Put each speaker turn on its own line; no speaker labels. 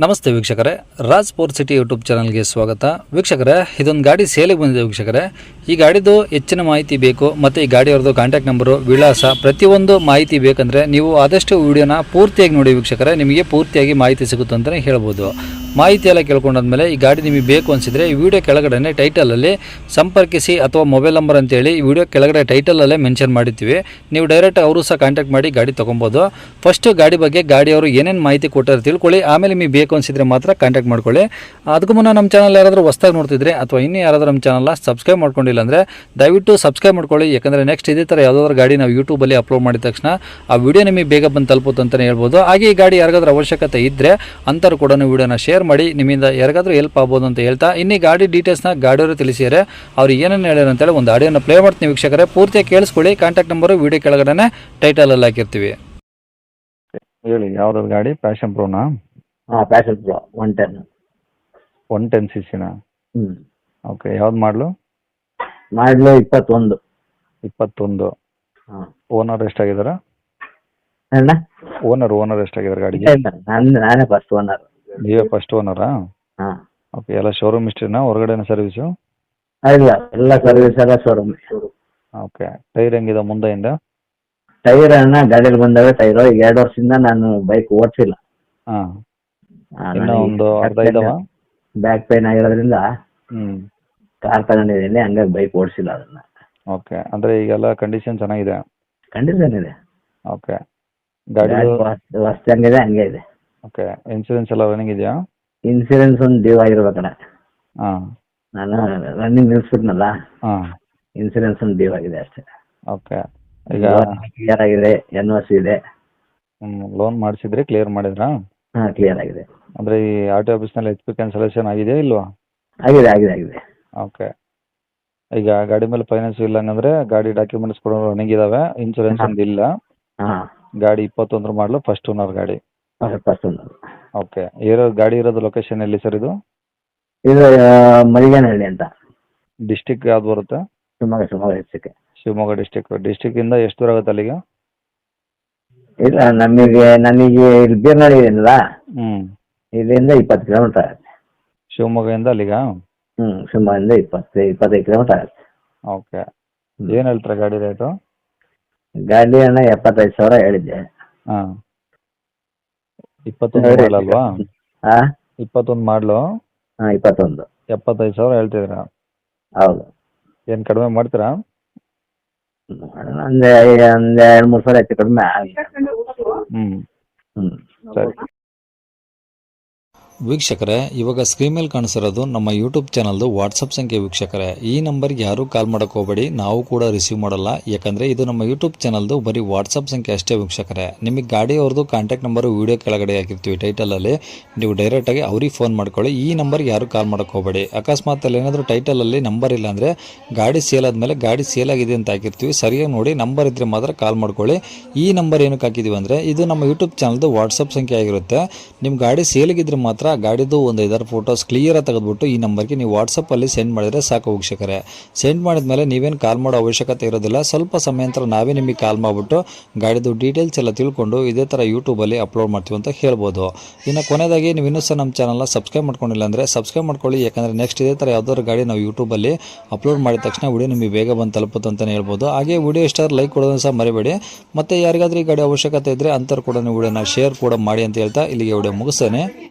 ನಮಸ್ತೆ ವೀಕ್ಷಕರೇ, Raj sport city YouTube ಚಾನಲ್ಗೆ ಸ್ವಾಗತ. ವೀಕ್ಷಕರೇ, ಇದೊಂದು ಗಾಡಿ ಸೇಲಿಗೆ ಬಂದಿದೆ ವೀಕ್ಷಕರೇ. ಈ ಗಾಡಿದು ಹೆಚ್ಚಿನ ಮಾಹಿತಿ ಬೇಕು ಮತ್ತು ಈ ಗಾಡಿಯವ್ರದ್ದು ಕಾಂಟ್ಯಾಕ್ಟ್ ನಂಬರು, ವಿಳಾಸ, ಪ್ರತಿಯೊಂದು ಮಾಹಿತಿ ಬೇಕಂದರೆ ನೀವು ಆದಷ್ಟು ವಿಡಿಯೋನ ಪೂರ್ತಿಯಾಗಿ ನೋಡಿ ವೀಕ್ಷಕರೇ. ನಿಮಗೆ ಪೂರ್ತಿಯಾಗಿ ಮಾಹಿತಿ ಸಿಗುತ್ತೆ ಅಂತಲೇ ಹೇಳ್ಬೋದು. ಮಾಹಿತಿ ಎಲ್ಲ ಕೇಳ್ಕೊಂಡಾದ್ಮೇಲೆ ಈ ಗಾಡಿ ನಿಮಗೆ ಬೇಕು ಅನಿಸಿದರೆ ಈ ವಿಡಿಯೋ ಕೆಳಗಡೆ ಟೈಟಲಲ್ಲಿ ಸಂಪರ್ಕಿಸಿ ಅಥವಾ ಮೊಬೈಲ್ ನಂಬರ್ ಅಂತೇಳಿ ಈ ವಿಡಿಯೋ ಕೆಳಗಡೆ ಟೈಟಲಲ್ಲೇ ಮೆನ್ಷನ್ ಮಾಡಿರ್ತೀವಿ. ನೀವು ಡೈರೆಕ್ಟ್ ಅವರು ಸಹ ಕಾಂಟ್ಯಾಕ್ಟ್ ಮಾಡಿ ಗಾಡಿ ತೊಗೊಬೋದು. ಫಸ್ಟು ಗಾಡಿ ಬಗ್ಗೆ ಗಾಡಿಯವರು ಏನೇನು ಮಾಹಿತಿ ಕೊಟ್ಟಾರೆ ತಿಳ್ಕೊಳ್ಳಿ, ಆಮೇಲೆ ನಿಮಗೆ ಬೇಕು ಅನಿಸಿದರೆ ಮಾತ್ರ ಕಾಂಟ್ಯಾಕ್ಟ್ ಮಾಡ್ಕೊಳ್ಳಿ. ಅದಕ್ಕೂ ಮುನ್ನ ನಮ್ಮ ಚಾನಲ್ ಯಾರಾದರೂ ಹೊಸದಾಗಿ ನೋಡ್ತಿದ್ರೆ ಅಥವಾ ಇನ್ನೂ ಯಾರಾದರೂ ನಮ್ಮ ಚಾನಲ್ನ ಸಬ್ಸ್ಕ್ರೈಬ್ ಮಾಡ್ಕೊಂಡಿಲ್ಲ ಅಂದರೆ ದಯವಿಟ್ಟು ಸಬ್ಸ್ಕ್ರೈಬ್ ಮಾಡ್ಕೊಳ್ಳಿ. ಯಾಕಂದರೆ ನೆಕ್ಸ್ಟ್ ಇದೇ ಥರ ಯಾವುದಾದ್ರೂ ಗಾಡಿ ನಾವು ಯೂಟ್ಯೂಬಲ್ಲಿ ಅಪ್ಲೋಡ್ ಮಾಡಿದ ತಕ್ಷಣ ಆ ವಿಡಿಯೋ ನಿಮಗೆ ಬೇಗ ಬಂದು ತಲುಪುತ್ತೆ ಅಂತಲೇ ಹೇಳ್ಬೋದು. ಹಾಗೆ ಈ ಗಾಡಿ ಯಾರಿಗಾದ್ರೂ ಅವಶ್ಯಕತೆ ಇದ್ದರೆ ಅಂಥವ್ರು ಕೂಡ ವಿಡಿಯೋನ ಶೇರ್ ಮಾಡಿ, ನಿಮ್ಮಿಂದ ಯಾರಿಗಾದ್ರೂ ಹೆಲ್ಪ್ ಆಗ್ಬೋದು ಅಂತ ಹೇಳ್ತಾ ಇನ್ನೀ ಗಾಡಿ ಡೀಟೇಲ್ಸ್ನ ಗಾಡಿಯವರು ತಿಳಿಸಿದರೆ ಅವ್ರು ಏನೇನು ಹೇಳ್ಯಾರ ಅಂತೇಳಿ ಒಂದು ಆಡಿಯೋನ ಪ್ಲೇ ಮಾಡ್ತೀನಿ ವೀಕ್ಷಕರೇ. ಪೂರ್ತಿಯಾಗಿ ಕೇಳಿಸ್ಕೊಳ್ಳಿ. ಕಾಂಟ್ಯಾಕ್ಟ್ ನಂಬರು ವಿಡಿಯೋ ಕೆಳಗಡೆ ಟೈಟಲಲ್ಲಿ ಹಾಕಿರ್ತೀವಿ.
ಹೇಳಿ, ಯಾವ್ದು ಗಾಡಿ? ಪ್ಯಾಷನ್ ಪ್ರೋನಾ?
ಹಾಂ, ಪ್ಯಾಷನ್ ಪ್ರೋ 110.
110 cc okay. ಯಾವ್ದು ಮಾಡಲು?
ಮಾಡಲು 21.
21.
ಹಾಂ.
ಓನರ್ ಎಷ್ಟಾಗಿದ್ದಾರೆ?
ಅಣ್ಣ,
ಓನರ್ ಎಷ್ಟಾಗಿದ್ದಾರೆ ಗಾಡಿಗೆ?
ನಾನೇ ಫಸ್ಟ್ ಓನರ್.
ನೀವೇ ಫಸ್ಟ್ ಓನರಾ?
ಹಾಂ.
ಓಕೆ. ಎಲ್ಲ ಶೋರೂಮ್ ಹಿಸ್ಟ್ರಿನಾ? ಹೊರಗಡೆನ ಸರ್ವಿಸು?
ಇಲ್ಲ, ಎಲ್ಲ ಸರ್ವಿಸ್ ಎಲ್ಲ ಶೋರೂಮ್.
ಓಕೆ. ಟೈರ್ ಹೆಂಗಿದೆ ಮುಂದೆಯಿಂದ?
ಟೈರ್ ಅಣ್ಣ ಗಾಡಿಯಲ್ಲಿ ಬಂದವೆ ಟೈರು. ಈಗ 2 ವರ್ಷದಿಂದ ನಾನು ಬೈಕ್ ಓಡಿಸಿಲ್ಲ.
ಹಾಂ. ಇನ್ನೂ ಒಂದು ಅರ್ಧ ಇದಾವ?
ಬ್ಯಾಕ್ ಪೇನ್ ಆಗಿರೋದ್ರಿಂದ
ಹ್ಞೂ.
ಕಾರ್ ತಗೊಂಡಿದ್ದೀನಿ, ಹಂಗಾಗಿ ಬೈಕ್ ಓಡಿಸಿಲ್ಲ ಅದನ್ನ.
ಓಕೆ. ಅಂದರೆ ಈಗೆಲ್ಲ ಕಂಡೀಷನ್ ಚೆನ್ನಾಗಿದೆ?
ಕಂಡೀಷನ್ ಇದೆ.
ಓಕೆ. ಗಾಡಿ
ಹೊಸ್ತು ಹಂಗಿದೆ, ಹಂಗೆ ಇದೆ.
ಓಕೆ. ಇನ್ಸೂರೆನ್ಸ್ ಎಲ್ಲ ರನ್ನಿಂಗ್ ಇದೆಯಾ?
ಇನ್ಸೂರೆನ್ಸ್ ಒಂದು ಡ್ಯೂ ಆಗಿರ್ಬೇಕಣ್ಣ.
ಹಾಂ.
ನಾನು ರನ್ನಿಂಗ್ ನಿಲ್ಸ್ಬಿಟ್ನಲ್ಲ,
ಹಾಂ.
ಇನ್ಸೂರೆನ್ಸ್ ಒಂದು ಡ್ಯೂ ಆಗಿದೆ ಅಷ್ಟೇ.
ಓಕೆ. ಈಗ
ಕ್ಲಿಯರ್ ಆಗಿದೆ, NOC ಇದೆ.
ಲೋನ್ ಮಾಡಿಸಿದ್ರೆ ಕ್ಲಿಯರ್ ಮಾಡಿದ್ರಾ?
ಹಾಂ, ಕ್ಲಿಯರ್ ಆಗಿದೆ.
ಅಂದರೆ ಈ ಆರ್ ಟಿ ಆಫೀಸ್ನಲ್ಲಿ HP ಕ್ಯಾನ್ಸಲೇಷನ್ ಆಗಿದೆಯಾ ಇಲ್ವಾ?
ಆಗಿದೆ.
ಓಕೆ. ಈಗ ಗಾಡಿ ಮೇಲೆ ಫೈನಾನ್ಸ್ ಇಲ್ಲ ಹಂಗಂದ್ರೆ ಗಾಡಿ ಡಾಕ್ಯುಮೆಂಟ್ಸ್ ಕೂಡ ರನ್ನಿಂಗ್ ಇದಾವೆ, ಇನ್ಸೂರೆನ್ಸ್ ಒಂದು ಇಲ್ಲ.
ಹಾಂ.
ಗಾಡಿ 21 ಮಾಡಲು ಫಸ್ಟ್ ಓನರ್ ಗಾಡಿ.
ಫಸ್ಟ್ ಒಂದು.
ಓಕೆ. ಗಾಡಿ ಇರೋದು ಲೊಕೇಶನ್ ಎಲ್ಲಿ ಸರ್ ಇದು?
ಇದು ಮರಿಗನಹಳ್ಳಿ ಅಂತ.
ಡಿಸ್ಟಿಕ್ ಯಾವ್ದು ಬರುತ್ತೆ?
ಶಿವಮೊಗ್ಗ ಡಿಸ್ಟಿಕ್.
ಶಿವಮೊಗ್ಗ ಡಿಸ್ಟಿಕ್ಕಿಂದ ಎಷ್ಟು ದೂರ ಆಗುತ್ತೆ ಅಲ್ಲಿಗೆ?
ಇಲ್ಲ, ನನಗೆ ಇಲ್ಲಿ ಬೀರ್ನಳ್ಳಿ ಇದೆಯಲ್ಲ,
ಹ್ಞೂ.
ಇಲ್ಲಿಂದ 20 ಕಿಲೋಮೀಟರ್ ಆಗುತ್ತೆ.
ಶಿವಮೊಗ್ಗದಿಂದ ಅಲ್ಲಿಗ?
ಶಿವಮೊಗ್ಗದಿಂದ 25 ಕಿಲೋಮೀಟರ್ ಆಗುತ್ತೆ.
ಓಕೆ. ಏನು ಹೇಳ್ತಾರೆ ಗಾಡಿ ರೇಟು?
ಗಾಡಿ ಅಣ್ಣ 75,000 ಹೇಳಿದ್ದೆ.
ಹಾಂ. 21 ಮಾಡಲಲ್ವಾ?
ಹಾಂ,
21 ಮಾಡಲು?
ಹಾಂ, 21.
75,000 ಹೇಳ್ತಿದ್ದೀರಾ?
ಹೌದು.
ಏನು ಕಡಿಮೆ ಮಾಡ್ತೀರಾ?
ಒಂದು 2-3 ಸಾವಿರ ಹೆಚ್ಚು ಕಡಿಮೆ.
ಹ್ಞೂ. ಸರಿ.
ವೀಕ್ಷಕರೇ, ಇವಾಗ ಸ್ಕ್ರೀನ್ ಮೇಲೆ ಕಾಣಿಸಿರೋದು ನಮ್ಮ ಯೂಟ್ಯೂಬ್ ಚಾನಲ್ದು ವಾಟ್ಸಪ್ ಸಂಖ್ಯೆ ವೀಕ್ಷಕರೇ. ಈ ನಂಬರ್ಗೆ ಯಾರೂ ಕಾಲ್ ಮಾಡೋಕ್ಕೆ ಹೋಗಬೇಡಿ, ನಾವು ಕೂಡ ರಿಸೀವ್ ಮಾಡಲ್ಲ. ಯಾಕಂದರೆ ಇದು ನಮ್ಮ ಯೂಟ್ಯೂಬ್ ಚಾನಲ್ದು ಬರೀ ವಾಟ್ಸಪ್ ಸಂಖ್ಯೆ ಅಷ್ಟೇ ವೀಕ್ಷಕರೇ. ನಿಮಗೆ ಗಾಡಿಯವ್ರದ್ದು ಕಾಂಟ್ಯಾಕ್ಟ್ ನಂಬರು ವೀಡಿಯೋ ಕೆಳಗಡೆ ಹಾಕಿರ್ತೀವಿ ಟೈಟಲಲ್ಲಿ, ನೀವು ಡೈರೆಕ್ಟಾಗಿ ಅವ್ರಿಗೆ ಫೋನ್ ಮಾಡ್ಕೊಳ್ಳಿ. ಈ ನಂಬರ್ಗೆ ಯಾರೂ ಕಾಲ್ ಮಾಡೋಕ್ಕೆ ಹೋಗಬೇಡಿ. ಅಕಸ್ಮಾತ್ ಅಲ್ಲಿ ಏನಾದರೂ ಟೈಟಲಲ್ಲಿ ನಂಬರ್ ಇಲ್ಲ ಅಂದರೆ ಗಾಡಿ ಸೇಲ್ ಆದಮೇಲೆ ಗಾಡಿ ಸೇಲ್ ಆಗಿದೆ ಅಂತ ಹಾಕಿರ್ತೀವಿ, ಸರಿಯಾಗಿ ನೋಡಿ ನಂಬರ್ ಇದ್ದರೆ ಮಾತ್ರ ಕಾಲ್ ಮಾಡ್ಕೊಳ್ಳಿ. ಈ ನಂಬರ್ ಏನಕ್ಕೆ ಹಾಕಿದ್ದೀವಿ ಅಂದರೆ ಇದು ನಮ್ಮ ಯೂಟ್ಯೂಬ್ ಚಾನಲ್ದು ವಾಟ್ಸಪ್ ಸಂಖ್ಯೆ ಆಗಿರುತ್ತೆ. ನಿಮ್ಮ ಗಾಡಿ ಸೇಲಿಗಿದ್ರೆ ಮಾತ್ರ ಗಾಡಿದು ಒಂದು 5 ಫೋಟೋಸ್ ಕ್ಲಿಯರಾಗಿ ತೆಗೆದುಬಿಟ್ಟು ಈ ನಂಬರ್ಗೆ ನೀವು ವಾಟ್ಸಪ್ಪಲ್ಲಿ ಸೆಂಡ್ ಮಾಡಿದರೆ ಸಾಕು ವೀಕ್ಷಕರೇ. ಸೆಂಡ್ ಮಾಡಿದ್ಮೇಲೆ ನೀವೇನು ಕಾಲ್ ಮಾಡೋ ಅವಶ್ಯಕತೆ ಇರೋದಿಲ್ಲ. ಸ್ವಲ್ಪ ಸಮಯ ನಂತರ ನಾವೇ ನಿಮಗೆ ಕಾಲ್ ಮಾಡಿಬಿಟ್ಟು ಗಾಡಿದು ಡೀಟೇಲ್ಸ್ ಎಲ್ಲ ತಿಳ್ಕೊಂಡು ಇದೇ ಥರ ಯೂಟ್ಯೂಬಲ್ಲಿ ಅಪ್ಲೋಡ್ ಮಾಡ್ತೀವಿ ಅಂತ ಹೇಳ್ಬೋದು. ಇನ್ನು ಕೊನೆಯದಾಗಿ ನೀವು ಇನ್ನೂ ಸಹ ನಮ್ಮ ಚಾನಲ್ನ ಸಬ್ಸ್ಕ್ರೈಬ್ ಮಾಡ್ಕೊಂಡಿಲ್ಲ ಅಂದರೆ ಸಬ್ಸ್ಕ್ರೈಬ್ ಮಾಡ್ಕೊಳ್ಳಿ. ಯಾಕಂದರೆ ನೆಕ್ಸ್ಟ್ ಇದೇ ಥರ ಯಾವ್ದಾದ್ರು ಗಾಡಿ ನಾವು ಯೂಟ್ಯೂಬಲ್ಲಿ ಅಪ್ಲೋಡ್ ಮಾಡಿದ ತಕ್ಷಣ ವಿಡಿಯೋ ನಿಮಗೆ ಬೇಗ ಬಂದು ತಲುಪುತ್ತೆ ಅಂತಲೇ ಹೇಳ್ಬೋದು. ಹಾಗೆ ವಿಡಿಯೋ ಇಷ್ಟ ಲೈಕ್ ಕೊಡೋದನ್ನು ಸಹ ಮರಿಬೇಡಿ. ಮತ್ತು ಯಾರಿಗಾದ್ರೂ ಈ ಗಾಡಿ ಅವಶ್ಯಕತೆ ಇದ್ದರೆ ಅಂಥವ್ರು ಕೂಡ ನೀವು ವಿಡಿಯೋನ ಶೇರ್ ಕೂಡ ಮಾಡಿ ಅಂತ ಹೇಳ್ತಾ ಇಲ್ಲಿಗೆ ವಿಡಿಯೋ ಮುಗಿಸ್ತೇನೆ.